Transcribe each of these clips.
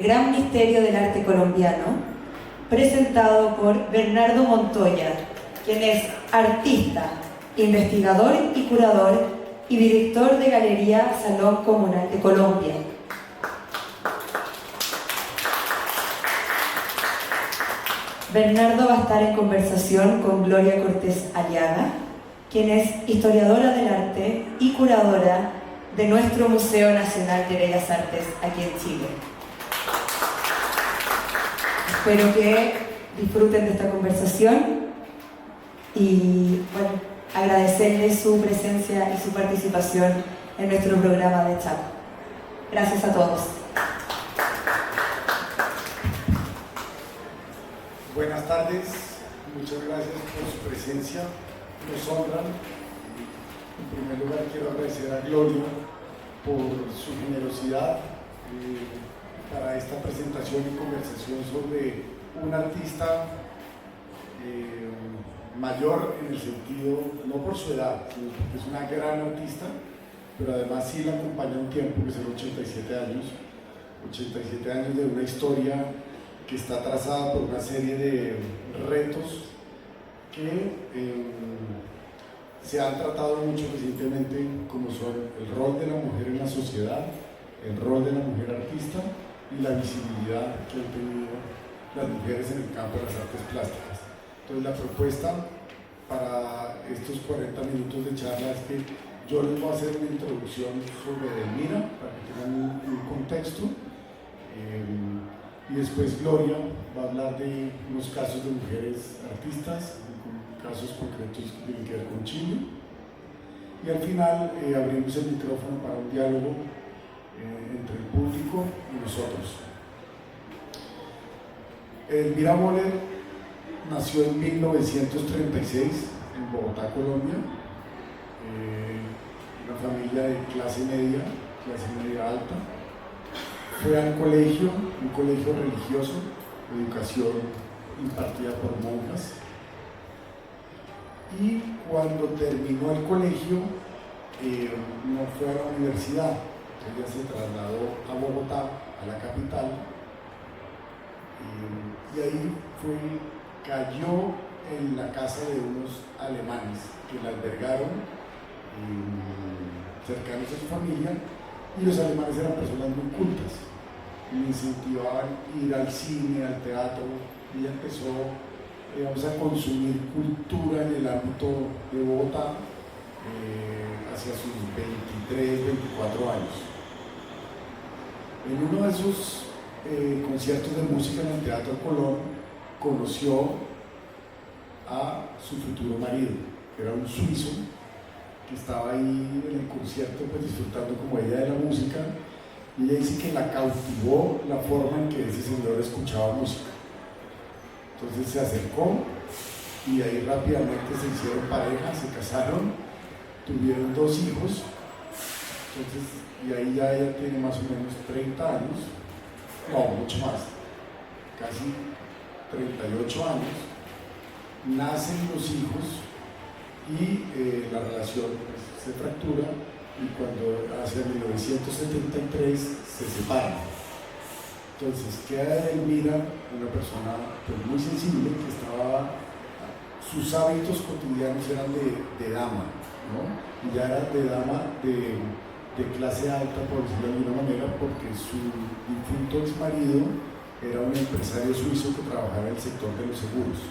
Gran misterio del arte colombiano, presentado por Bernardo Montoya, quien es artista, investigador y curador y director de Galería Salón Comunal de Colombia. Bernardo va a estar en conversación con Gloria Cortés Aliaga, quien es historiadora del arte y curadora de nuestro Museo Nacional de Bellas Artes aquí en Chile. Espero que disfruten de esta conversación y bueno, agradecerles su presencia y su participación en nuestro programa de chat. Gracias a todos. Buenas tardes, muchas gracias por su presencia, nos honran. En primer lugar quiero agradecer a Gloria por su generosidad para esta presentación y conversación sobre un artista mayor en el sentido, no por su edad, sino porque es una gran artista, pero además sí la acompaña un tiempo, que son 87 años de una historia que está trazada por una serie de retos que se han tratado mucho recientemente, como son el rol de la mujer en la sociedad, el rol de la mujer artista y la visibilidad que han tenido las mujeres en el campo de las artes plásticas. Entonces la propuesta para estos 40 minutos de charla es que yo les voy a hacer una introducción sobre Edelmira para que tengan un contexto y después Gloria va a hablar de unos casos de mujeres artistas, casos concretos que tienen que ver con Chile, y al final abrimos el micrófono para un diálogo entre el público y nosotros. Edelmira Moller nació en 1936 en Bogotá, Colombia, una familia de clase media alta. Fue al colegio, un colegio religioso, educación impartida por monjas, y cuando terminó el colegio no fue a la universidad. Ella se trasladó a Bogotá, a la capital, y ahí cayó en la casa de unos alemanes que la albergaron cercanos a su familia, y los alemanes eran personas muy cultas, le incentivaban ir al cine, al teatro, y ella empezó, digamos, a consumir cultura en el ámbito de Bogotá hacia sus 23, 24 años. En uno de esos conciertos de música en el Teatro Colón conoció a su futuro marido, que era un suizo que estaba ahí en el concierto, pues disfrutando como ella de la música, y ella dice que la cautivó la forma en que ese señor escuchaba música. Entonces se acercó y ahí rápidamente se hicieron pareja, se casaron, tuvieron 2 hijos. Entonces, y ahí ya ella tiene más o menos 30 años, no, mucho más, casi 38 años, nacen los hijos y la relación pues, se fractura, y cuando hacia 1973 se separan. Entonces queda Edelmira una persona pues, muy sensible, que sus hábitos cotidianos eran de dama, ¿no? Y ya era de dama de clase alta, por decirlo de alguna manera, porque su difunto ex marido era un empresario suizo que trabajaba en el sector de los seguros,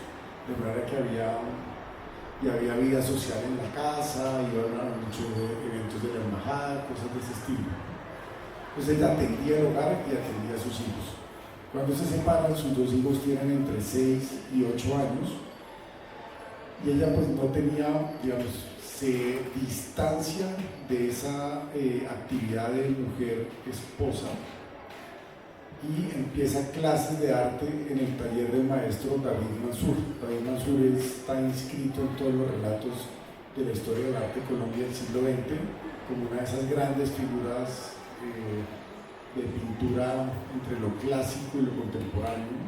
de manera que había vida social en la casa, iban a muchos eventos de la embajada, cosas de ese estilo. Entonces ella atendía el hogar y atendía a sus hijos. Cuando se separan, sus 2 hijos tienen entre 6 y 8 años, y ella pues no tenía, digamos, se distancia de esa actividad de mujer esposa y empieza clases de arte en el taller del maestro David Mansur. David Mansur está inscrito en todos los relatos de la historia del arte de Colombia del siglo XX como una de esas grandes figuras de pintura entre lo clásico y lo contemporáneo.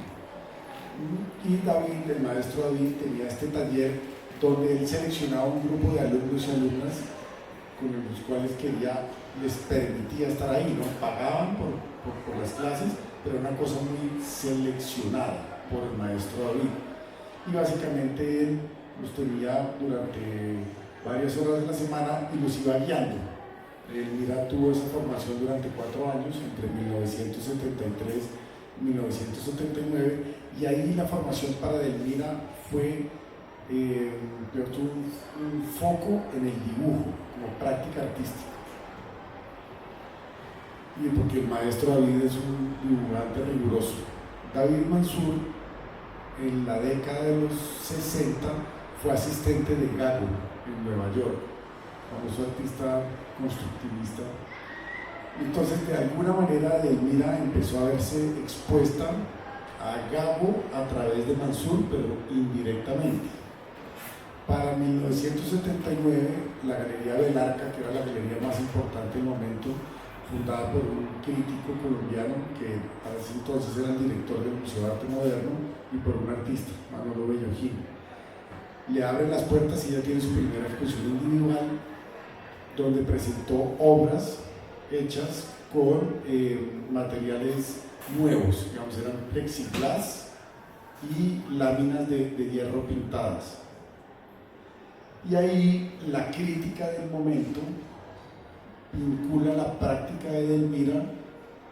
Y David, el maestro David, tenía este taller donde él seleccionaba un grupo de alumnos y alumnas con los cuales les permitía estar ahí, ¿no? Pagaban por las clases, pero una cosa muy seleccionada por el maestro David. Y básicamente él los tenía durante varias horas de la semana y los iba guiando. Mira tuvo esa formación durante 4 años, entre 1973 y 1979, y ahí la formación para Delmira fue un foco en el dibujo, como práctica artística. Y porque el maestro David es un dibujante riguroso. David Mansur, en la década de los 60, fue asistente de Gago en Nueva York, famoso artista constructivista. Entonces, de alguna manera, Delmira empezó a verse expuesta a Gago a través de Mansur, pero indirectamente. Para 1979, la Galería Belarca, que era la galería más importante del momento, fundada por un crítico colombiano que para ese entonces era el director del Museo de Arte Moderno, y por un artista, Manolo Bellojín, le abre las puertas y ella tiene su primera exposición individual, donde presentó obras hechas con materiales nuevos, digamos, eran plexiglas y láminas de hierro pintadas. Y ahí la crítica del momento vincula la práctica de Delmira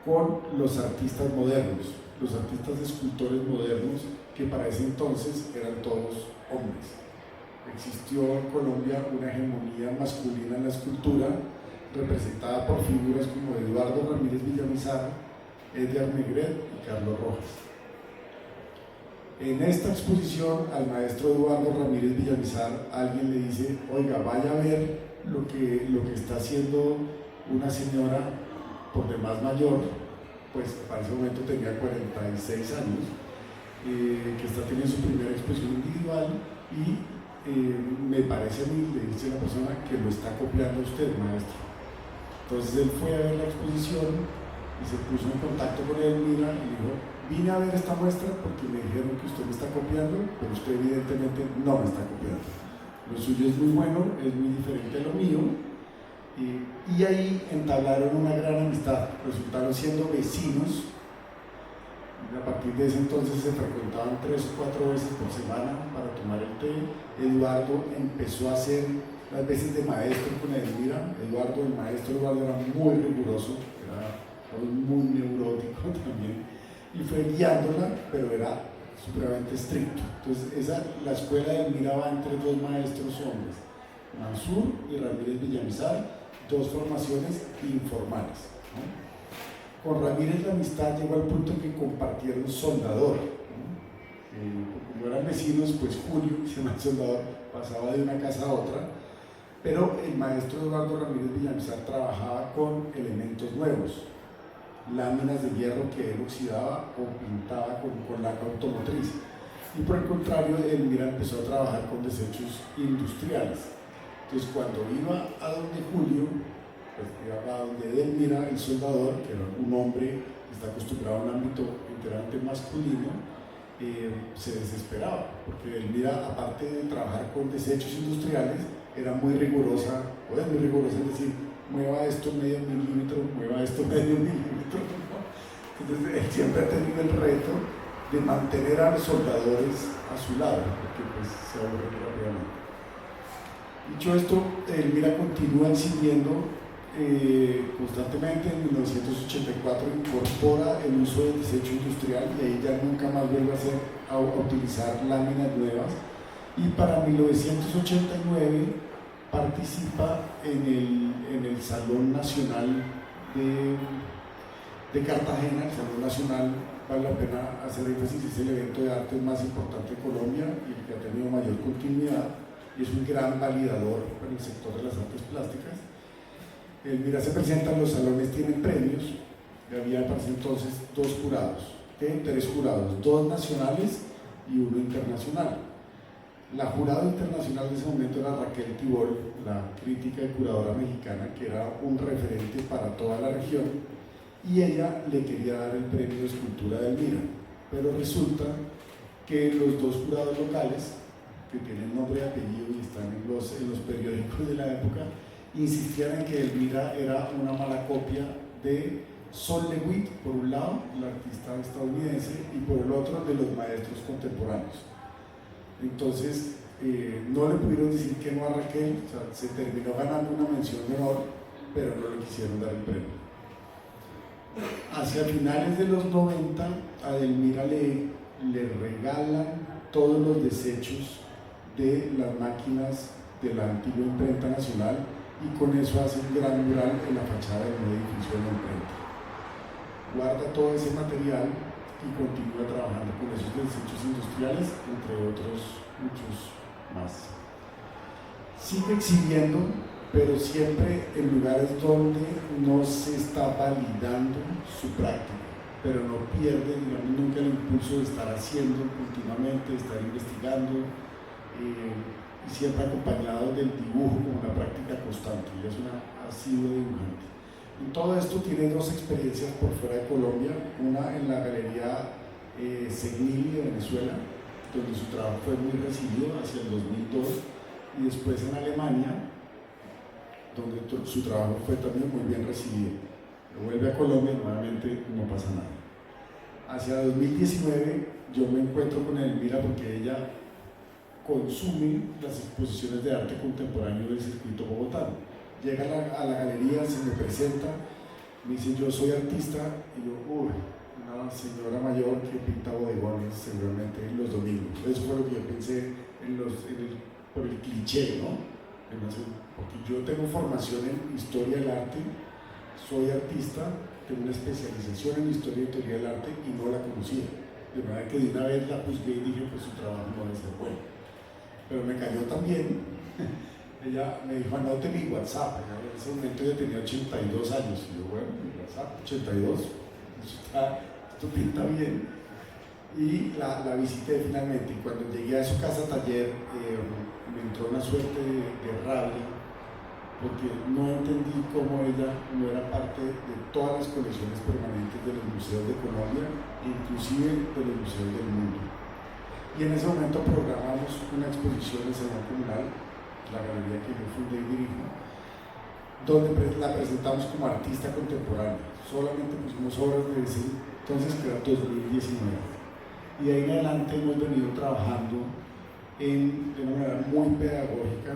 con los artistas modernos, los artistas escultores modernos, que para ese entonces eran todos hombres. Existió en Colombia una hegemonía masculina en la escultura, representada por figuras como Eduardo Ramírez Villamizar, Edgar Negret y Carlos Rojas. En esta exposición, al maestro Eduardo Ramírez Villamizar, alguien le dice: oiga, vaya a ver lo que está haciendo una señora por demás mayor, pues para ese momento tenía 46 años, que está teniendo su primera exposición individual, y me parece a mí, le dice la persona, que lo está copiando usted, maestro. Entonces él fue a ver la exposición y se puso en contacto con Delmira y dijo: vine a ver esta muestra porque me dijeron que usted me está copiando, pero usted evidentemente no me está copiando. Lo suyo es muy bueno, es muy diferente a lo mío. Y ahí entablaron una gran amistad, resultaron siendo vecinos. A partir de ese entonces se frecuentaban 3 o 4 veces por semana para tomar el té. Eduardo empezó a hacer las veces de maestro con Delmira. El maestro Eduardo era muy riguroso, era muy neurótico también, y fue guiándola, pero era supremamente estricto. Entonces la escuela de Delmira va entre 2 maestros hombres, Mansur y Ramírez Villamizar, 2 formaciones informales, ¿no? Con Ramírez la amistad llegó al punto en que compartieron soldador, ¿no? Como eran vecinos, pues Julio, que se llama el soldador, pasaba de una casa a otra, pero el maestro Eduardo Ramírez Villamizar trabajaba con elementos nuevos, láminas de hierro que él oxidaba o pintaba con laca automotriz, y por el contrario, Delmira empezó a trabajar con desechos industriales. Entonces, cuando iba a donde Julio, pues iba a donde Delmira, el soldador, que era un hombre que está acostumbrado a un ámbito enteramente masculino, se desesperaba, porque Delmira, aparte de trabajar con desechos industriales, era muy rigurosa, o es muy rigurosa, es decir, mueva esto medio milímetro, mueva esto medio milímetro, ¿no? Entonces él siempre ha tenido el reto de mantener a los soldadores a su lado, porque pues se aburren rápidamente. Dicho esto, Delmira continúa incidiendo constantemente. En 1984 incorpora el uso del desecho industrial y ahí ya nunca más vuelve a utilizar láminas nuevas, y para 1989 participa en el Salón Nacional de Cartagena. El Salón Nacional, vale la pena hacer énfasis, es el evento de arte más importante de Colombia y el que ha tenido mayor continuidad, y es un gran validador para el sector de las artes plásticas. Delmira se presenta, los salones tienen premios, y había para ese entonces 2 jurados, 3 jurados, 2 nacionales y 1 internacional. La jurado internacional de ese momento era Raquel Tibol, la crítica y curadora mexicana, que era un referente para toda la región, y ella le quería dar el premio de escultura a Delmira, pero resulta que los 2 jurados locales, que tienen nombre y apellido y están en los periódicos de la época, insistían en que Delmira era una mala copia de Sol LeWitt, por un lado, la artista estadounidense, y por el otro, de los maestros contemporáneos. Entonces, no le pudieron decir que no a Raquel, o sea, se terminó ganando una mención de honor, pero no le quisieron dar el premio. Hacia finales de los 90, a Delmira le regalan todos los desechos de las máquinas de la antigua Imprenta Nacional, y con eso hace un gran mural en la fachada del nuevo edificio de la imprenta. Guarda todo ese material y continúa trabajando con esos desechos industriales, entre otros muchos más. Sigue exhibiendo, pero siempre en lugares donde no se está validando su práctica, pero no pierde, digamos, nunca el impulso de estar haciendo continuamente, de estar investigando, y siempre acompañado del dibujo como una práctica constante. Ella ha sido dibujante. En todo esto tiene dos experiencias por fuera de Colombia, una en la Galería Segnini de Venezuela, donde su trabajo fue muy recibido hacia el 2002, y después en Alemania, donde su trabajo fue también muy bien recibido. Vuelve a Colombia y nuevamente no pasa nada. Hacia 2019 yo me encuentro con Elmira porque ella consume las exposiciones de arte contemporáneo del circuito bogotano. Llega a la galería, se me presenta, me dice: yo soy artista, y yo, uy, una señora mayor que pinta bodegones seguramente los domingos. Eso fue lo que yo pensé por el cliché, ¿no? Porque yo tengo formación en historia del arte, soy artista, tengo una especialización en historia y teoría del arte, y no la conocía. De manera que de una vez la juzgué y dije: pues su trabajo no debe ser bueno. Pero me cayó también. Ella me dijo: anote mi WhatsApp. En ese momento ella tenía 82 años. Y yo, bueno, mi WhatsApp, 82. Esto pinta bien. Y la visité finalmente. Y cuando llegué a su casa taller, me entró una suerte de rabia, porque no entendí cómo ella no era parte de todas las colecciones permanentes de los museos de Colombia, inclusive de los museos del mundo. Y en ese momento programamos una exposición en el Salón Comunal, la galería que yo fundé y dirijo, donde la presentamos como artista contemporánea. Solamente pusimos obras de ese entonces, que era 2019. Y de ahí en adelante hemos venido trabajando de una manera muy pedagógica,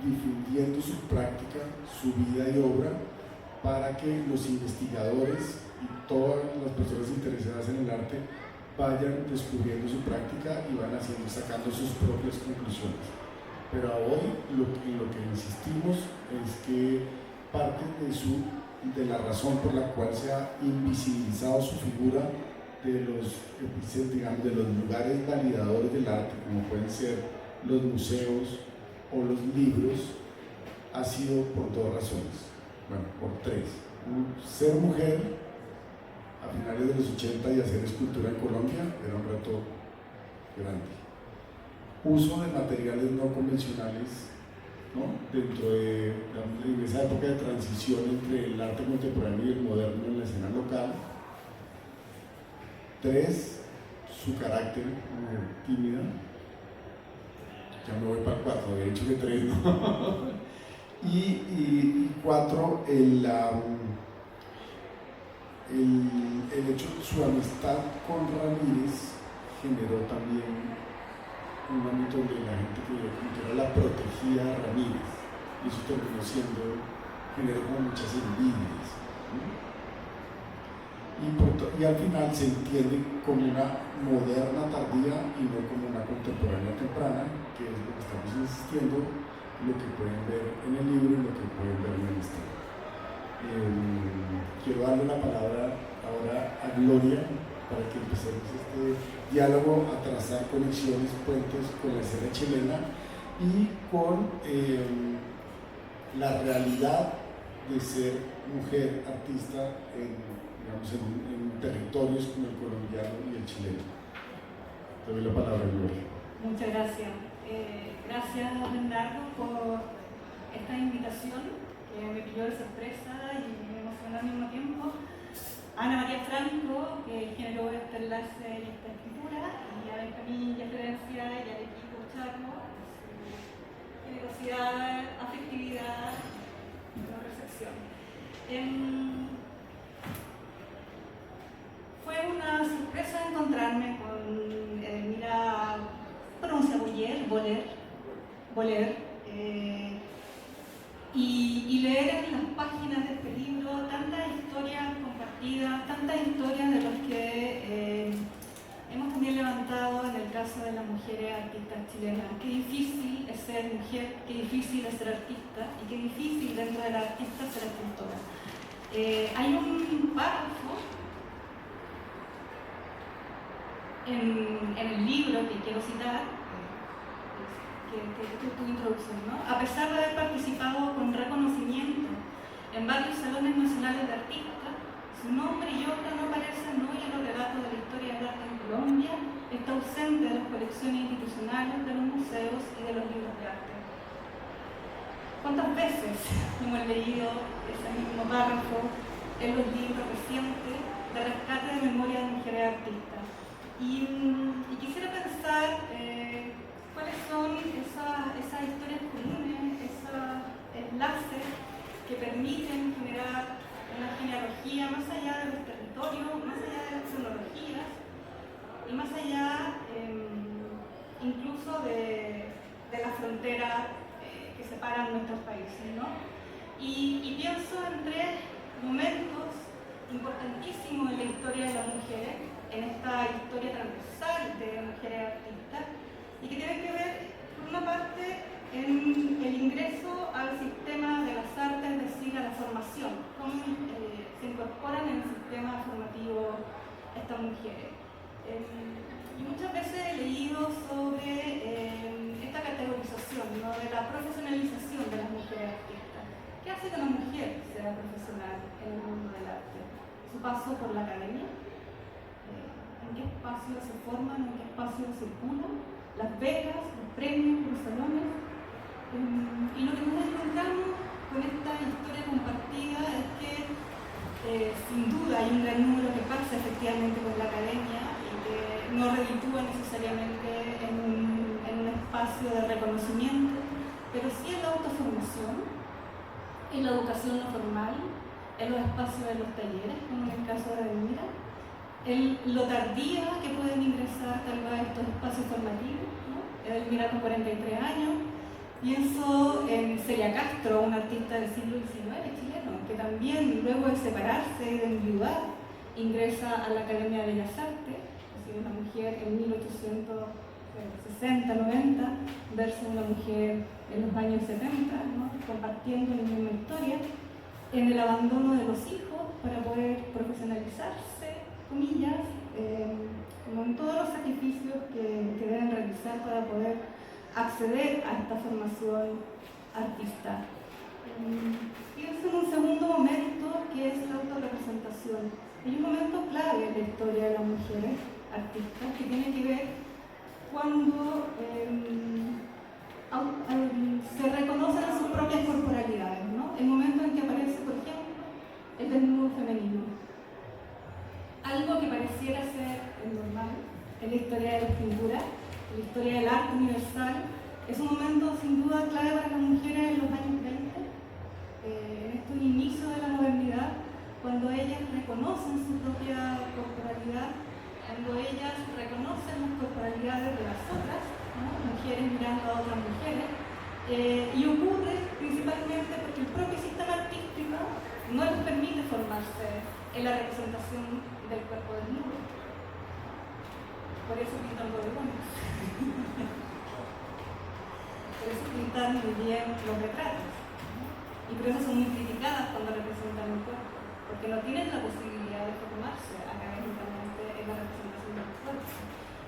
difundiendo su práctica, su vida y obra, para que los investigadores y todas las personas interesadas en el arte vayan descubriendo su práctica y van sacando sus propias conclusiones. Pero hoy en lo que insistimos es que parte de la razón por la cual se ha invisibilizado su figura de los lugares validadores del arte, como pueden ser los museos o los libros, ha sido por dos razones. Bueno, por tres. Ser mujer a finales de los 80 y hacer escultura en Colombia era un reto grande. Uso de materiales no convencionales, ¿no? Dentro de esa época de transición entre el arte contemporáneo y el moderno en la escena local. Tres, su carácter tímida. Ya me voy para cuatro, de hecho que tres, ¿no? y cuatro, el hecho de su amistad con Ramírez generó también un momento donde la gente que era la protegida a Ramírez, y eso terminó generó como muchas envidias, ¿no? Y al final se entiende como una moderna tardía y no como una contemporánea temprana, que es lo que estamos insistiendo, lo que pueden ver en el libro y lo que pueden ver en el estudio. Quiero darle la palabra ahora a Gloria para que empecemos este diálogo, a trazar conexiones, puentes con la escena chilena y con la realidad de ser mujer artista en territorios como el colombiano y el chileno. Te doy la palabra, Gloria. Muchas gracias. Gracias, Bernardo, por esta invitación que me pilló de sorpresa y me emocionó al mismo tiempo. Ana María Franco, que generó este enlace y esta escritura, y a Benjamín y a Florencia y al equipo Charlo, su generosidad, afectividad y recepción. fue una sorpresa encontrarme con Edelmira, pronuncia Boler, y leer en las páginas de este libro tantas historias compartidas, tantas historias de las que hemos también levantado en el caso de las mujeres artistas chilenas. Qué difícil es ser mujer, qué difícil es ser artista y qué difícil dentro de la artista ser escultora. Hay un párrafo en el libro que quiero citar, que es tu introducción, ¿no? A pesar de haber participado con reconocimiento en varios salones nacionales de artistas, su nombre y obra no aparecen hoy en los relatos de la historia del arte en Colombia, está ausente de las colecciones institucionales, de los museos y de los libros de arte. ¿Cuántas veces hemos leído ese mismo párrafo en los libros recientes de rescate de memoria de mujeres artistas? Y quisiera pensar cuáles son esas historias comunes, esos enlaces que permiten generar una genealogía más allá de los territorios, más allá de las tecnologías y más allá incluso de las fronteras que separan nuestros países, ¿no? Y pienso en tres momentos importantísimos en la historia de las mujeres, en esta historia transversal de mujeres artistas, y que tienen que ver, por una parte, en el ingreso al sistema de las artes, es decir, a la formación, cómo se incorporan en el sistema formativo estas mujeres. Y muchas veces he leído sobre esta categorización, ¿no?, de la profesionalización de las mujeres artistas. ¿Qué hace que una mujer sea profesional en el mundo del arte? Su paso por la academia, en qué espacio se forman, en qué espacio circulan, las becas, los premios, los salones. Y lo que nos encontramos con esta historia compartida es que sin duda hay un gran número que pasa efectivamente por la academia y que no reditúa necesariamente en un espacio de reconocimiento, pero sí en la autoformación, en la educación no formal, en los espacios de los talleres, como en el caso de Edelmira, en lo tardía que pueden ingresar tal vez a estos espacios formativos, ¿no? Edelmira con 43 años. Pienso en Celia Castro, una artista del siglo XIX chileno, que también luego de separarse y de enviudar ingresa a la Academia de Bellas Artes, es decir, una mujer en 1860-90 versus una mujer en los años 70, ¿no?, compartiendo la misma historia, en el abandono de los hijos para poder profesionalizarse, comillas, como en todos los sacrificios que deben realizar para poder acceder a esta formación artista. Pienso en un segundo momento que es la autorrepresentación. Hay un momento clave en la historia de las mujeres artistas que tiene que ver cuando se reconocen a sus propias corporalidades, ¿no? El momento en que aparece, por ejemplo, el desnudo femenino. Algo que pareciera ser normal en la historia de la pintura, en la historia del arte universal, es un momento sin duda clave para las mujeres en los años 20, en estos inicios de la modernidad, cuando ellas reconocen su propia corporalidad, cuando ellas reconocen las corporalidades de las otras, ¿no?, mujeres mirando a otras mujeres, y ocurre principalmente porque el propio sistema artístico no les permite formarse en la representación del cuerpo desnudo. Por eso pintan bodegones. Por eso pintan muy bien los retratos, ¿no? Y por eso son muy criticadas cuando representan el cuerpo, porque no tienen la posibilidad de formarse académicamente en la representación del cuerpo.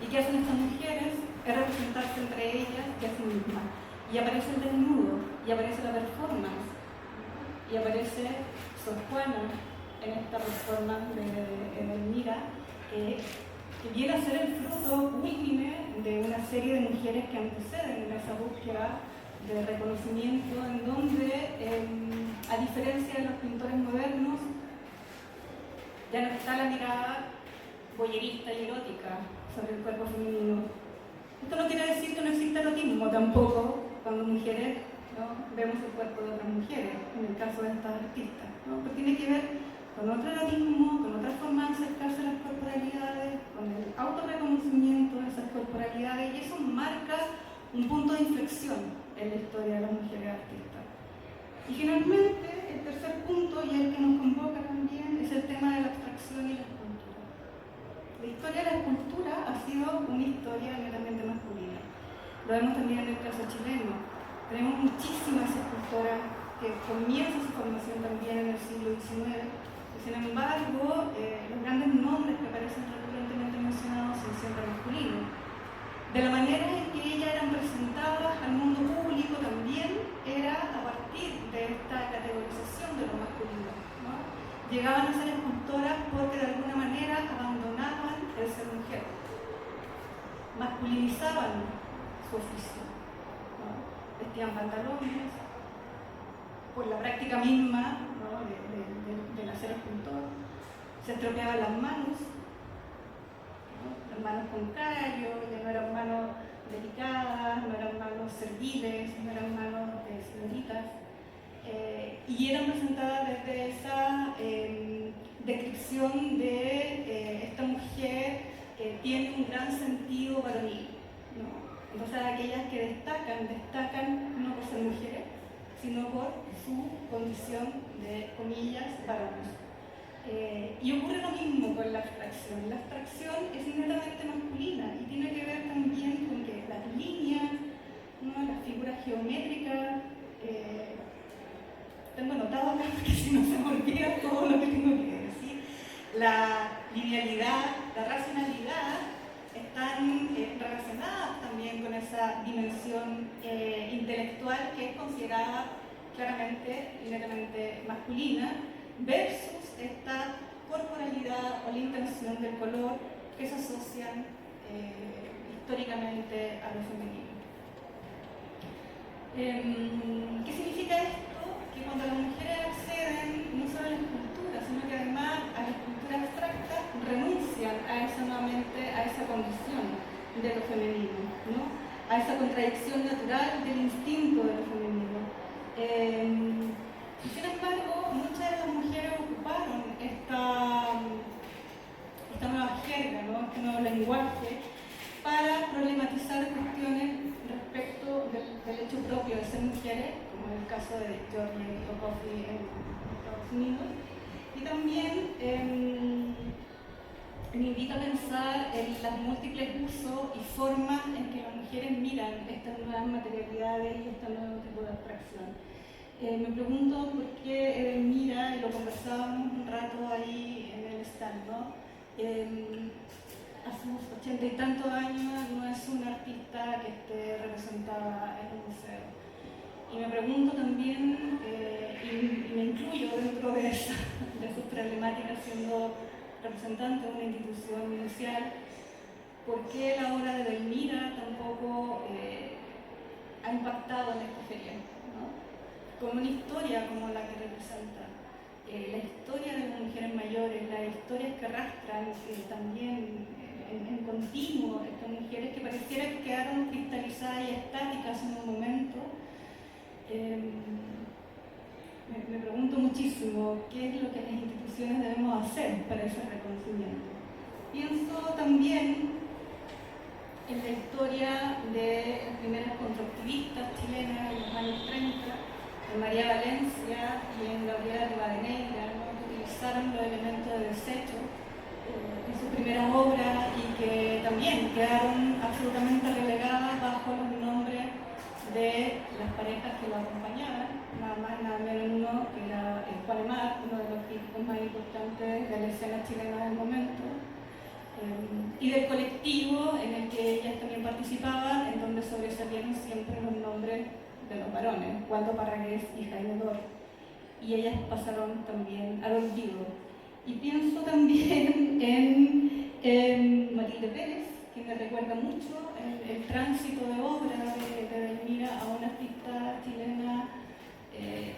¿Y qué hacen estas mujeres? Es representarse entre ellas y a sí mismas. Y aparece el desnudo, y aparece la performance, y aparece Sor Juana en esta performance de Edelmira, que viene a ser el fruto últime de una serie de mujeres que anteceden en esa búsqueda de reconocimiento, en donde, a diferencia de los pintores modernos, ya no está la mirada voyerista y erótica sobre el cuerpo femenino. Esto no quiere decir que no exista erotismo tampoco cuando mujeres, ¿no?, vemos el cuerpo de otras mujeres, en el caso de estas artistas, ¿no?, pero tiene que ver con otro erotismo, con otra forma de acercarse a las corporalidades, con el autorreconocimiento de esas corporalidades, y eso marca un punto de inflexión en la historia de las mujeres artistas. Y finalmente, el tercer punto, y el que nos convoca también, es el tema de la abstracción y la escultura. La historia de la escultura ha sido una historia netamente masculina. Lo vemos también en el caso chileno. Tenemos muchísimas escultoras que comienzan su formación también en el siglo XIX. Sin embargo, los grandes nombres que aparecen recurrentemente mencionados son siempre masculinos. De la manera en que ellas eran presentadas al mundo público también era a partir de esta categorización de lo masculino, ¿no? Llegaban a ser escultoras porque de alguna manera abandonaban el ser mujer, masculinizaban su oficio, ¿no? Vestían pantalones, por la práctica misma, ¿no? del hacer escultor, se estropeaban las manos, ¿no? Las manos con callo, ya no eran manos delicadas, no eran manos serviles, no eran manos de señoritas, y eran presentadas desde esa descripción de esta mujer que tiene un gran sentido varonil, ¿no? Entonces aquellas que destacan no por ser mujeres, sino por su condición de, comillas, varones. Y ocurre lo mismo con la abstracción. La abstracción es netamente masculina y tiene que ver también con que las líneas, ¿no? Las figuras geométricas, tengo anotado acá porque si no se me olvida todo lo que tengo que decir, la linealidad, la racionalidad están relacionadas también con esa dimensión intelectual que es considerada claramente y netamente masculina, versus esta corporalidad o la intención del color que se asocian históricamente a lo femenino. ¿Qué significa esto? Que cuando las mujeres acceden no solo a la escultura, sino que además a la escultura abstracta, renuncian nuevamente a esa condición de lo femenino, ¿no? A esa contradicción natural del instinto de lo femenino. Y sin embargo, muchas de las mujeres ocuparon esta nueva jerga, ¿no? Este nuevo lenguaje, para problematizar cuestiones respecto del hecho propio de ser mujeres, como en el caso de Georgie Prokofiev en Estados Unidos, y también me invita a pensar en los múltiples usos y formas en que las mujeres miran estas nuevas materialidades y este nuevo tipo de abstracción. Me pregunto por qué Mira, y lo conversábamos un rato ahí en el stand, ¿no? A sus 80 y tantos años no es una artista que esté representada en un museo. Y me pregunto también, y me incluyo dentro de sus problemáticas siendo representante de una institución inicial, por qué la obra de Delmira tampoco ha impactado en esta feria, ¿no? Como una historia como la que representa. La historia de las mujeres mayores, las historias que arrastran también en continuo estas mujeres que pareciera que quedaron cristalizadas y estáticas en un momento. Me pregunto muchísimo qué es lo que las instituciones debemos hacer para ese reconocimiento. Pienso también en la historia de las primeras constructivistas chilenas en los años 30, en María Valencia y en Gabriela Rivadeneira, ¿no? Que utilizaron los elementos de desecho en sus primeras obras y que también quedaron absolutamente relegadas bajo los nombres de las parejas que lo acompañaban, nada más nada menos uno que era Juan Emar, uno de los críticos más importantes de la escena chilena del momento, y del colectivo en el que ellas también participaban, en donde sobresalieron siempre los nombres de los varones, Waldo Parragués y Jaime Dor, y ellas pasaron también al olvido. Y pienso también en Matilde Pérez, que me recuerda mucho el tránsito de obra de Delmira a una artista chilena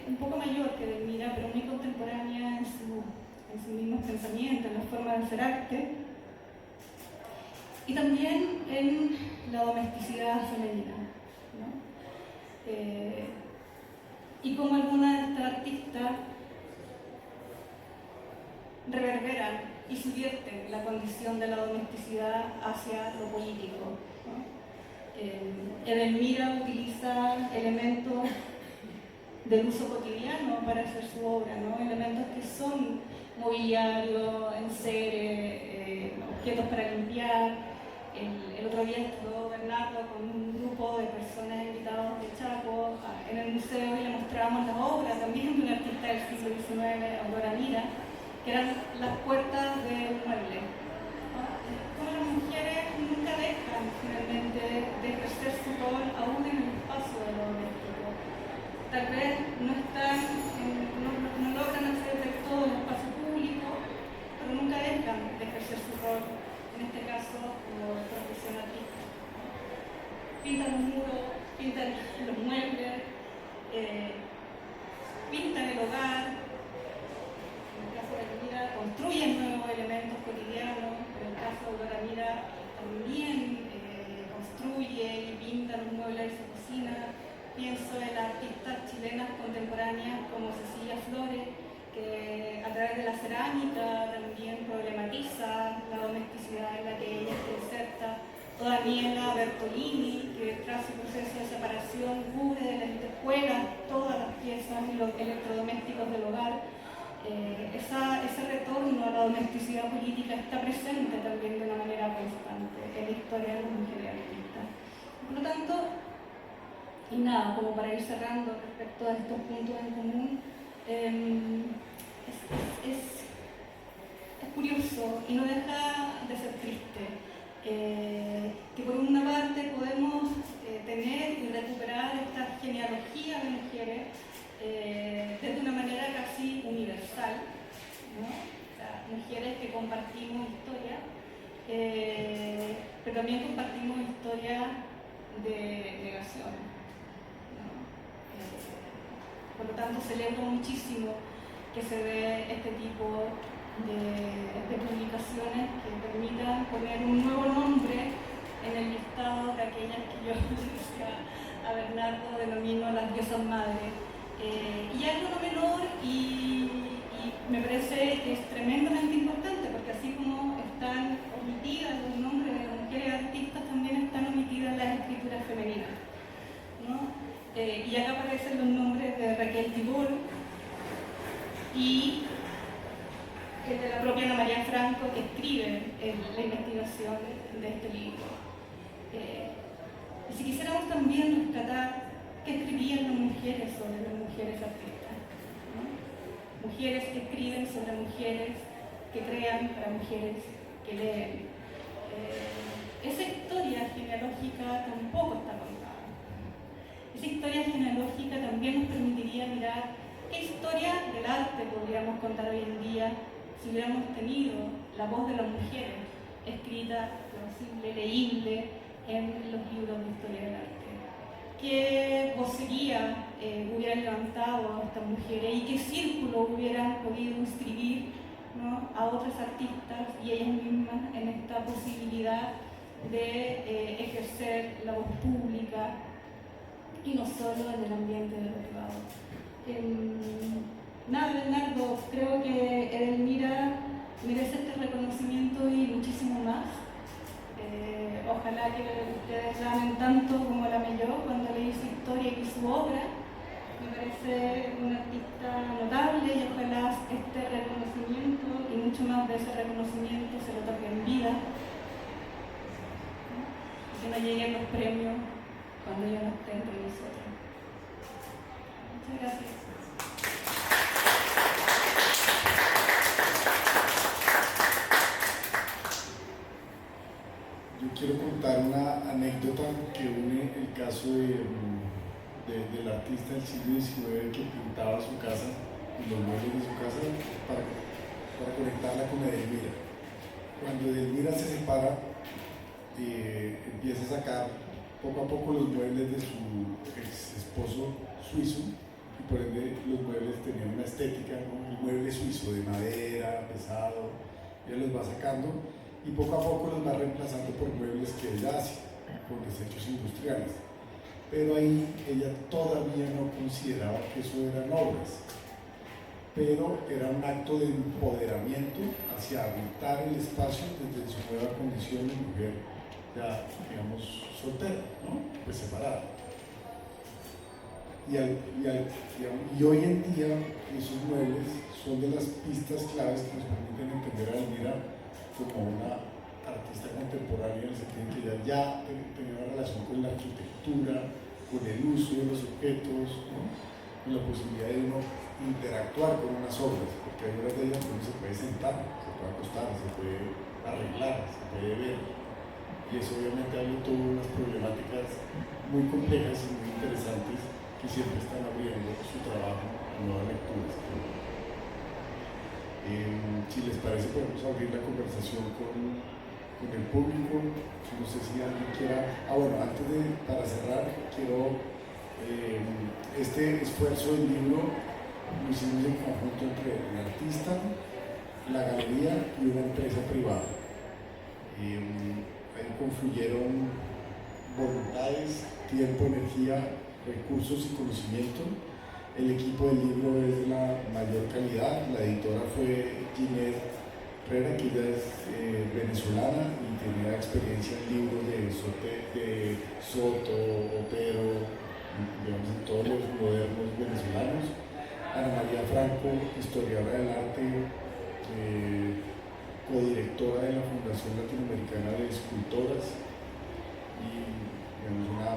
un poco mayor que Delmira, pero muy contemporánea en sus mismos pensamientos, en la forma de hacer arte, y también en la domesticidad femenina, ¿no? Y como algunas de estas artistas reverberan y subvierten la condición de la domesticidad hacia lo político, ¿no? Edelmira utiliza elementos del uso cotidiano para hacer su obra, ¿no? Elementos que son mobiliario, enseres, objetos para limpiar. El otro día estuvo Bernardo con un grupo de personas invitados de Chaco en el museo y le mostramos las obras también de una artista del siglo XIX, Aurora Mira, que eran las puertas de un mueble, ¿no? Como las mujeres nunca dejan finalmente de ejercer su rol aún en el espacio de lo doméstico. Tal vez no logran acceder del todo al espacio público, pero nunca dejan de ejercer su rol, en este caso como profesión artística. Pintan los muros, pintan los muebles, pintan el hogar, en el caso de Mira construyen nuevos elementos cotidianos, en el caso de Aurora Mira también construye y pinta los muebles de su cocina. Pienso en las artistas chilenas contemporáneas como Cecilia Flores, que a través de la cerámica también problematiza la domesticidad en la que ella se inserta, o Daniela Bertolini, que tras su proceso de separación cubre de lentejuelas todas las piezas y los electrodomésticos del hogar. Ese retorno a la domesticidad política está presente también de una manera constante en la historia de las mujeres artistas. Por lo tanto, y nada, como para ir cerrando respecto a estos puntos en común, es curioso y no deja de ser triste que por una parte podemos tener y recuperar esta genealogía de mujeres desde una manera casi universal, ¿no? O sea, mujeres que compartimos historia, pero también compartimos historia de negación. Por lo tanto, celebro muchísimo que se dé este tipo de publicaciones que permitan poner un nuevo nombre en el listado de aquellas que yo decía a Bernardo denomino las diosas madres. Y algo no menor y me parece que es tremendamente importante, porque así como están omitidas los nombres de mujeres artistas, también están omitidas las escrituras femeninas, ¿no? Y acá aparecen los nombres de Raquel Tibor y el de la propia Ana María Franco, que escribe la investigación de este libro. Y si quisiéramos también rescatar qué escribían las mujeres sobre las mujeres artistas, ¿no? Mujeres que escriben sobre mujeres, que crean para mujeres que leen. Esa historia genealógica tampoco está contada. Esa historia genealógica también nos permitiría mirar qué historia del arte podríamos contar hoy en día si hubiéramos tenido la voz de las mujeres escrita, plausible, leíble en los libros de historia del arte. ¿Qué vocería hubieran levantado a estas mujeres y qué círculo hubieran podido inscribir, ¿no?, a otras artistas y ellas mismas en esta posibilidad de ejercer la voz pública y no solo en el ambiente de lo privado? Nada, Bernardo, creo que Edelmira merece este reconocimiento y muchísimo más. Ojalá que ustedes la amen tanto como la amé yo cuando leí su historia y su obra. Me parece una artista notable y ojalá este reconocimiento y mucho más de ese reconocimiento se lo toque en vida, ¿no? Y que no lleguen los premios cuando ella no esté entre nosotros. Muchas gracias. Yo quiero contar una anécdota que une el caso del artista del siglo XIX que pintaba su casa y los muebles de su casa para conectarla con Edelmira. Cuando Edelmira se separa, empieza a sacar poco a poco los muebles de su ex esposo suizo, y por ende los muebles tenían una estética, ¿no? El mueble suizo de madera, pesado, ella los va sacando y poco a poco los va reemplazando por muebles que ella hace, con desechos industriales. Pero ahí ella todavía no consideraba que eso eran obras. pero era un acto de empoderamiento hacia habitar el espacio desde su nueva condición de mujer, ya digamos soltera, ¿no? Pues separada. Y hoy en día esos muebles son de las pistas claves que nos permiten entender a Elmira como una artista contemporánea, en el sentido que ella ya tenía una relación con la arquitectura, con el uso de los objetos, ¿no? Con la posibilidad de uno interactuar con unas obras, porque hay obras de ella que uno se puede sentar, se puede acostar, se puede arreglar, se puede ver, y eso obviamente ha abierto unas problemáticas muy complejas y muy interesantes que siempre están abriendo su trabajo a nuevas lecturas. Si les parece, podemos abrir la conversación con el público. No sé si alguien quiera. Bueno, para cerrar, quiero. Este esfuerzo del libro lo hicimos en conjunto entre el artista, la galería y una empresa privada. Ahí confluyeron voluntades, tiempo, energía, recursos y conocimiento. El equipo del libro es de la mayor calidad. La editora fue Ginette Herrera, que ella es venezolana y tenía experiencia en libros de Soto, Otero, digamos, en todos los modernos venezolanos. Ana María Franco, historiadora del arte, codirectora de la Fundación Latinoamericana de Escultoras y, digamos, una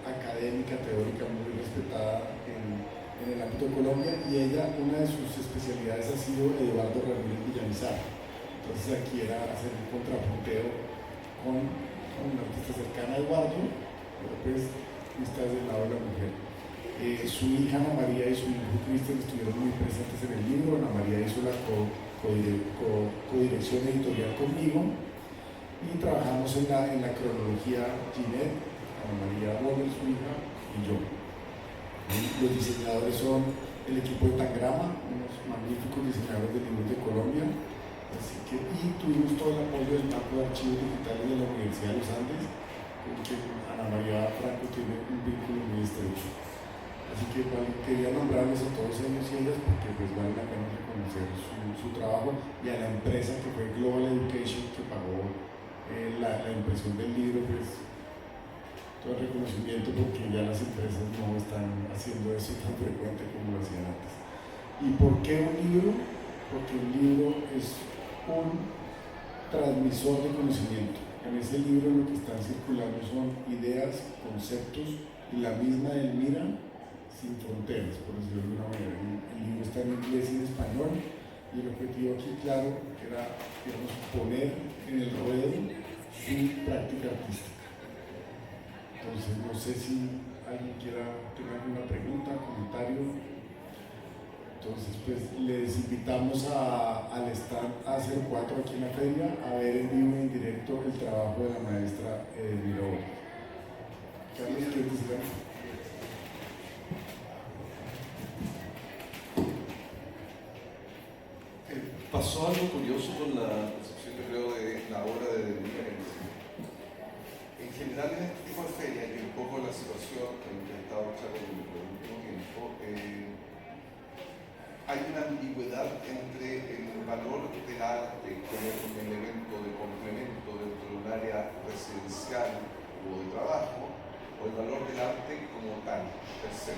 académica teórica muy respetada en el ámbito de Colombia, y ella, una de sus especialidades ha sido Eduardo Ramírez Villamizar. Entonces aquí era hacer un contrapunteo con una artista cercana a Eduardo, pero pues está del lado de la mujer. Su hija Ana María y su hijo Cristian estuvieron muy presentes en el libro. Ana María hizo la codirección editorial conmigo y trabajamos en la cronología Ginette, Ana María Boller, su hija, y yo. Los diseñadores son el equipo de Tangrama, unos magníficos diseñadores de libros de Colombia. Y tuvimos todo el apoyo del Banco de Archivos Digitales de la Universidad de los Andes, porque Ana María Franco tiene un vínculo muy estrecho. Así que quería nombrarles a todos ellos y ellas porque pues vale la pena reconocer su trabajo, y a la empresa que fue Global Education, que pagó la impresión del libro, pues todo el reconocimiento, porque ya las empresas no están haciendo eso tan frecuente como lo hacían antes. ¿Y por qué un libro? Porque un libro es un transmisor de conocimiento. En ese libro lo que están circulando son ideas, conceptos y la misma Elmira sin fronteras, por decirlo de alguna manera. El libro está en inglés y en español, y el objetivo aquí, claro, era, digamos, poner en el ruedo su práctica artística. Entonces, no sé si alguien tenga alguna pregunta, comentario. Entonces, pues les invitamos al stand A04 aquí en la feria a ver en vivo y en directo el trabajo de la maestra Elmira Boller. Carlos, ¿quieres decir algo? Pasó algo curioso con la percepción, yo creo, de la obra de Elmira. En general, en este tipo de ferias, y un poco la situación que he estado observando por el último tiempo, hay una ambigüedad entre el valor del arte como un elemento de complemento dentro de un área residencial o de trabajo, o el valor del arte como tal, per se.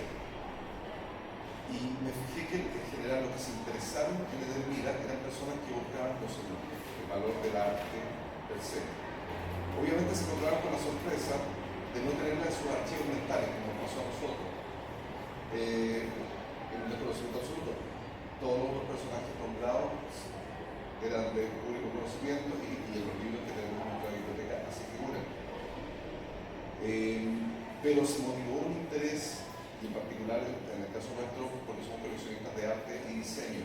Y me fijé que en general los que se interesaron en Elmira eran personas que buscaban cosas, el valor del arte per se. Obviamente se encontraron con la sorpresa de no tenerla en sus archivos mentales, como nos pasó a nosotros, en un desconocimiento absoluto. Todos los personajes nombrados eran de público conocimiento, y en los libros que tenemos en nuestra biblioteca así figuran. Pero se motivó un interés, y en particular en el caso nuestro, porque somos coleccionistas de arte y diseño.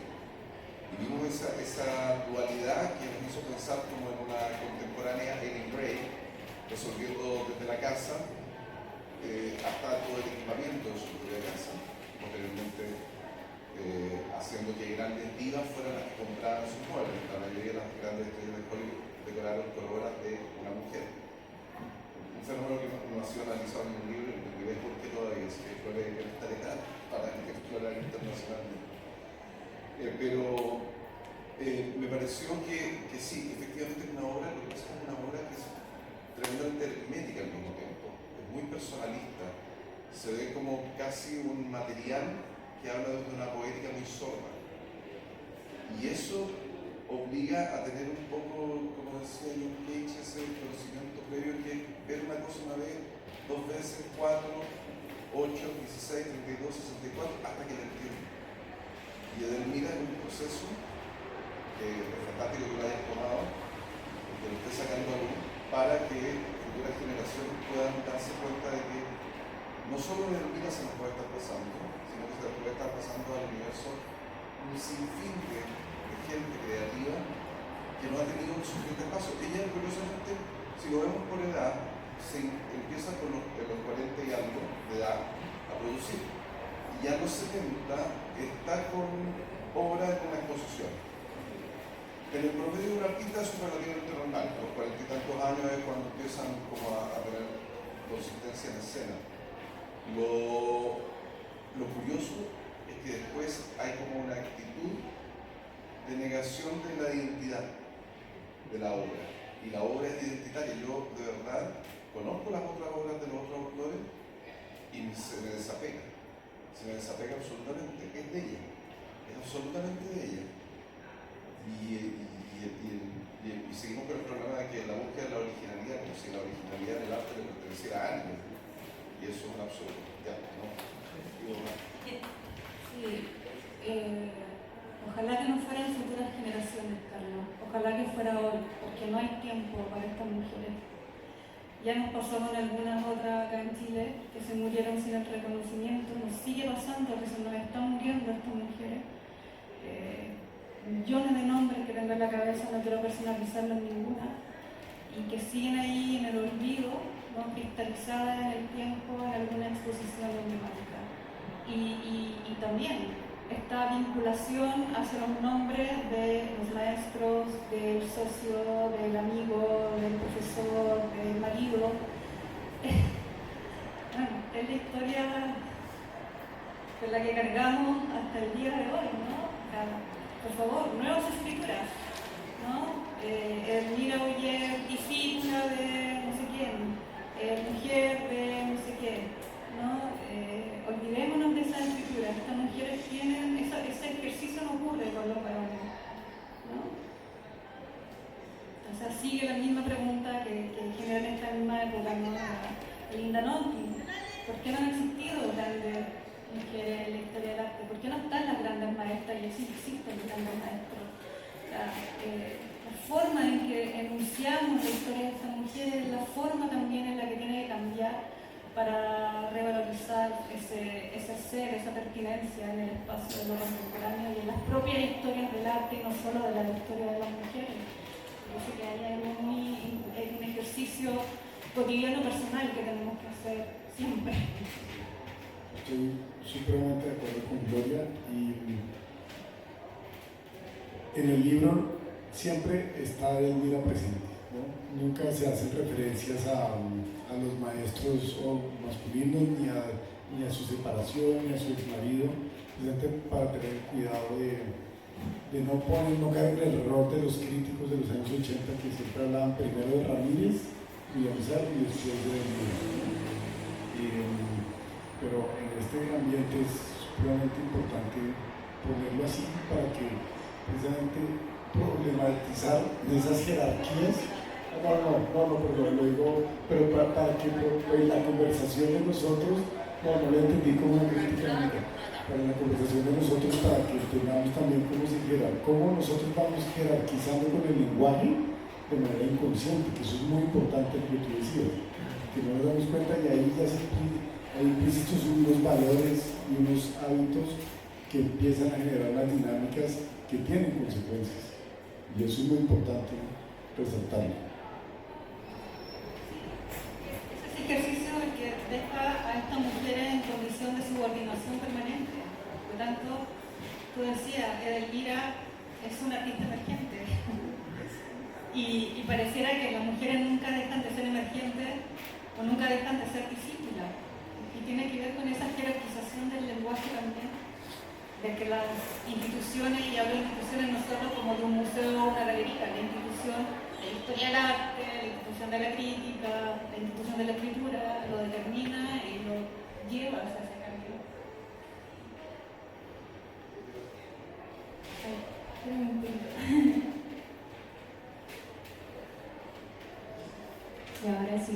Y vimos esa dualidad que nos hizo pensar como en una contemporánea Ellen Gray, resolviendo desde la casa hasta todo el equipamiento de su propia casa, posteriormente haciendo que grandes divas fueran las que compraran sus muebles. La mayoría de las grandes estrellas de Hollywood decoraron con obras de una mujer. Un fenómeno que no ha sido analizado en un libro y no ves por qué todavía, así que creo que hay tarea para explorar internacionalmente. pero me pareció que sí, efectivamente es una obra, lo que pasa es que es una obra que es tremendamente aritmética al mismo tiempo, es muy personalista, se ve como casi un material que habla de una poética muy sorda. Y eso obliga a tener un poco, como decía John Cage, ese conocimiento previo que es ver una cosa una vez, dos veces, 4, 8, 16, 32, 64, hasta que la entiende. Y Edelmira es un proceso que es fantástico que lo hayas tomado, que lo estés sacando a luz, para que futuras generaciones puedan darse cuenta de que no solo Edelmira se nos puede estar pasando, sino que se nos puede estar pasando al universo un sinfín de gente creativa que no ha tenido un suficiente paso. Ella, curiosamente, si lo vemos por edad, empieza con los 40 y algo de edad a producir. Y ya a los 70 está con obra en una exposición. En el promedio de un artista es relativamente normal. A los 40 y tantos años es cuando empiezan como a tener consistencia en escena. Lo curioso es que después hay como una actitud de negación de la identidad de la obra. Y la obra es identitaria. Yo, de verdad, conozco las otras obras de los otros autores y se me desapega. Se me desapega absolutamente. Es de ella. Es absolutamente de ella. Y seguimos con el problema de que la búsqueda de la originalidad, como si la originalidad del arte le perteneciera a alguien. Y eso es un absurdo. Ya, ¿no? Ojalá que no fueran futuras generaciones, Carlos. Ojalá que fuera hoy, porque no hay tiempo para estas mujeres. Ya nos pasó con algunas otras acá en Chile que se murieron sin el reconocimiento. Nos sigue pasando que se nos están muriendo estas mujeres. Millones de nombres que tengo en la cabeza, no quiero personalizarlos ninguna, y que siguen ahí en el olvido, ¿no? Cristalizadas en el tiempo en alguna exposición emblemática. Y también esta vinculación hacia los nombres de los maestros, del socio, del amigo, del profesor, del marido. Bueno, es la historia con la que cargamos hasta el día de hoy, ¿no? Por favor, nuevas escrituras, ¿no? Edelmira Oller, discípula de no sé quién, mujer de no sé qué, ¿no? Olvidémonos de esa escritura. Estas mujeres tienen, ese ejercicio no ocurre con los varones, ¿no? O sea, sigue la misma pregunta que genera en esta misma época, ¿no? Linda Nonti, ¿por qué no han existido grandes mujeres en la historia del arte? ¿Por qué no están las grandes maestras? Y sí existen los grandes maestros. La forma en que enunciamos la historia de estas mujeres, la forma también en la que tiene que cambiar para revalorizar ese ser, esa pertinencia en el espacio de lo contemporáneo y en las propias historias del arte, y no solo de la historia de las mujeres. Yo sé que hay un ejercicio cotidiano personal que tenemos que hacer siempre. Estoy supremamente de acuerdo con Gloria, y en el libro siempre está Edelmira presente, ¿no? Nunca se hacen referencias a los maestros masculinos, ni a su separación, ni a su exmarido, precisamente para tener cuidado de no caer en el error de los críticos de los años 80 que siempre hablaban primero de Ramírez, Villamizar y después de Edelmira. Pero en este ambiente es supremamente importante ponerlo así para que precisamente problematizar esas jerarquías. Perdón, lo digo, pero para que en la conversación de nosotros, no lo entendí como una crítica, para la conversación de nosotros, para que entendamos también cómo nosotros vamos jerarquizando con el lenguaje de manera inconsciente, que eso es muy importante lo que tú decías, que no nos damos cuenta, y ahí ya hay implícitos unos valores y unos hábitos que empiezan a generar las dinámicas que tienen consecuencias, y eso es muy importante resaltarlo. Ese ejercicio que deja a estas mujeres en condición de subordinación permanente. Por lo tanto, tú decías, Edelmira es una artista emergente. Y pareciera que las mujeres nunca dejan de ser emergentes o nunca dejan de ser discípulas. Y tiene que ver con esa jerarquización del lenguaje también. de que las instituciones, y hablo de instituciones no solo como de un museo o una galería, la institución de la historia del arte, la institución de la crítica, la institución de la escritura, lo determina y lo lleva hacia ese cambio. Y ahora sí.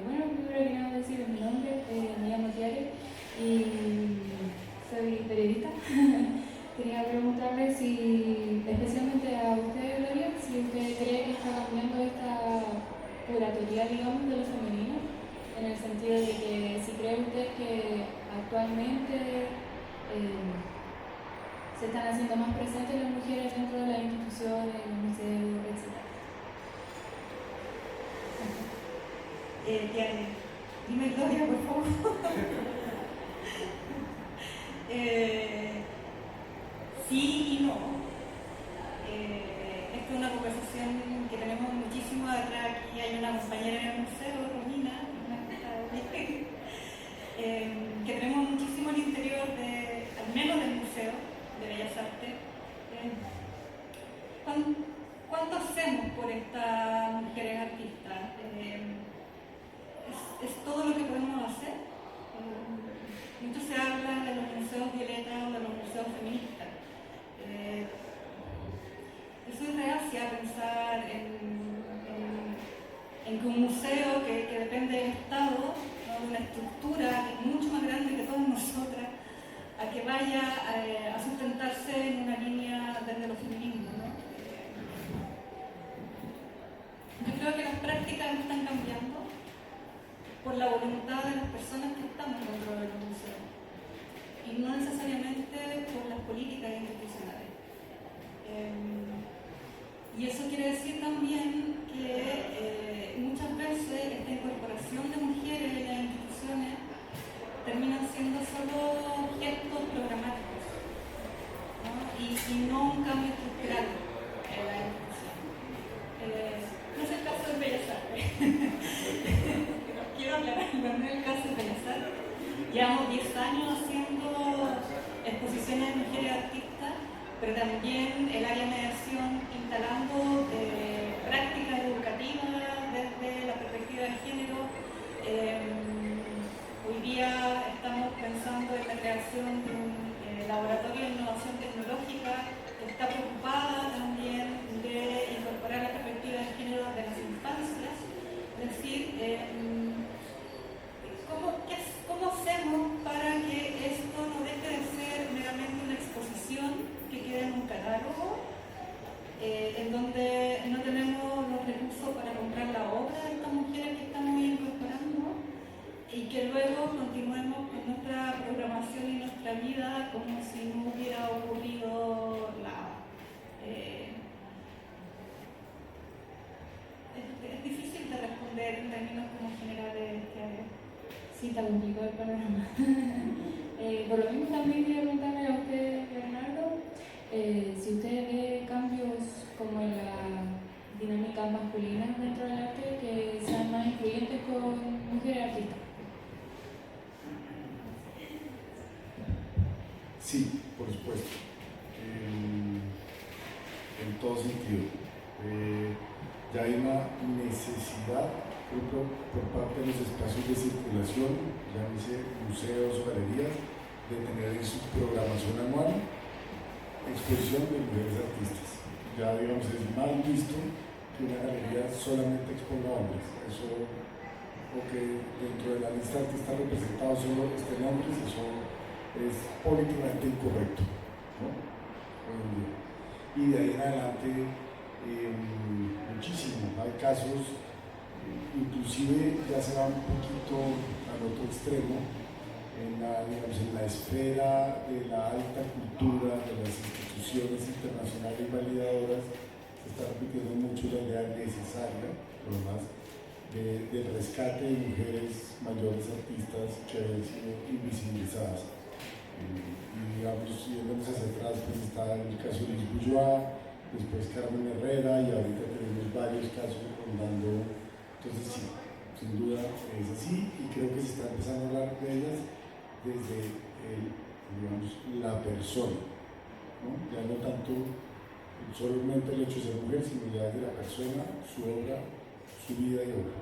Bueno, primero que nada decir mi nombre, me llamo Tiare y soy periodista. Quería preguntarle si, especialmente a usted, Gloria, si usted cree que está cambiando esta curatoría, digamos, de lo femenino, en el sentido de que si cree usted que actualmente se están haciendo más presentes las mujeres dentro de las instituciones, los museos, etc. Dime Gloria, por favor. Sí y no. Esta es una conversación que tenemos muchísimo atrás. Aquí hay una compañera en el museo, Romina, que tenemos muchísimo al interior, al menos del Museo de Bellas Artes. ¿Cuánto hacemos por estas mujeres artistas? Es todo lo que podemos hacer. Mucho se habla de los museos violetas o de los museos feministas. Eso es reacia a pensar en que un museo que depende del Estado, ¿no?, de una estructura que es mucho más grande que todas nosotras, a que vaya a sustentarse en una línea desde los feminismos, ¿no? Yo creo que las prácticas no están cambiando por la voluntad de las personas que estamos dentro de los museos y no necesariamente por las políticas institucionales. Y eso quiere decir también que muchas veces esta incorporación de mujeres en las instituciones terminan siendo solo gestos programáticos, ¿no? Y no un cambio estructural en la institución. No es el caso de Bellas Artes. Quiero aclararlo, no es el caso de Bellas Artes. Llevamos 10 años haciendo exposiciones de mujeres artistas, pero también el área de mediación instalando prácticas educativas desde la perspectiva de género. Hoy día estamos pensando en la creación de un laboratorio de innovación tecnológica que está preocupada también de incorporar la perspectiva de género de las infancias. Es decir, ¿cómo hacemos para que esto no deje de ser meramente una exposición que quede en un catálogo, en donde no tenemos los recursos para comprar la obra de estas mujeres que estamos incorporando, y que luego continuemos con nuestra programación y nuestra vida como si no hubiera ocurrido nada? Es difícil de responder en términos como generales. Sí, está complicado el panorama. Por lo mismo también quería preguntarle a usted, Bernardo, si usted ve cambios como en la dinámica masculina dentro del arte que sean más influyentes con mujeres artistas. Sí, por supuesto. En todo sentido. Ya hay una necesidad, por parte de los espacios de circulación, llámese museos o galerías, de tener en su programación anual exposición de mujeres artistas. Ya, digamos, es mal visto que una galería solamente exponga hombres. Eso, o que dentro de la lista de artistas representados solo estén hombres, eso es políticamente incorrecto, ¿no? Hoy en día. Y de ahí en adelante, muchísimo. Hay casos, inclusive ya se va un poquito al otro extremo, digamos, en la esfera de la alta cultura, de las instituciones internacionales validadoras, se está repitiendo mucho la idea necesaria, por lo más, del rescate de mujeres mayores artistas que habían sido invisibilizadas. Y digamos, yéndonos hacia atrás, pues está el caso de Luis Bourgeois, después Carmen Herrera, y ahorita tenemos varios casos rondando. Entonces sí, sin duda es así, y creo que se está empezando a hablar de ellas desde digamos, la persona, ¿no? Ya no tanto solamente el hecho de ser mujer, sino ya de la persona, su obra, su vida y obra.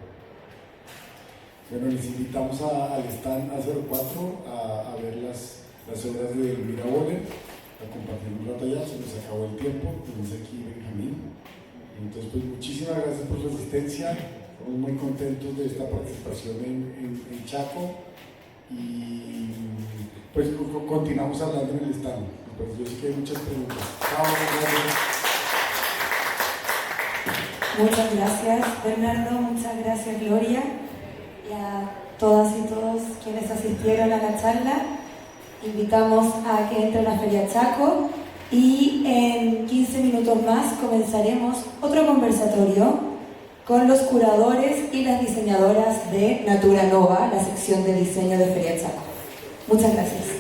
Bueno, les invitamos al stand A04 a ver las obras de Elvira Boller, a compartir un rato allá, se nos acabó el tiempo, tenemos aquí Benjamín. Entonces, pues muchísimas gracias por su asistencia, estamos muy contentos de esta participación en Chaco y pues continuamos hablando en el stand. Pues yo sé que hay muchas preguntas. Chao, gracias. Muchas gracias, Bernardo, muchas gracias, Gloria, y a todas y todos quienes asistieron a la charla. Invitamos a que entre a la Feria Chaco y en 15 minutos más comenzaremos otro conversatorio con los curadores y las diseñadoras de Natura Nova, la sección de diseño de Feria Chaco. Muchas gracias.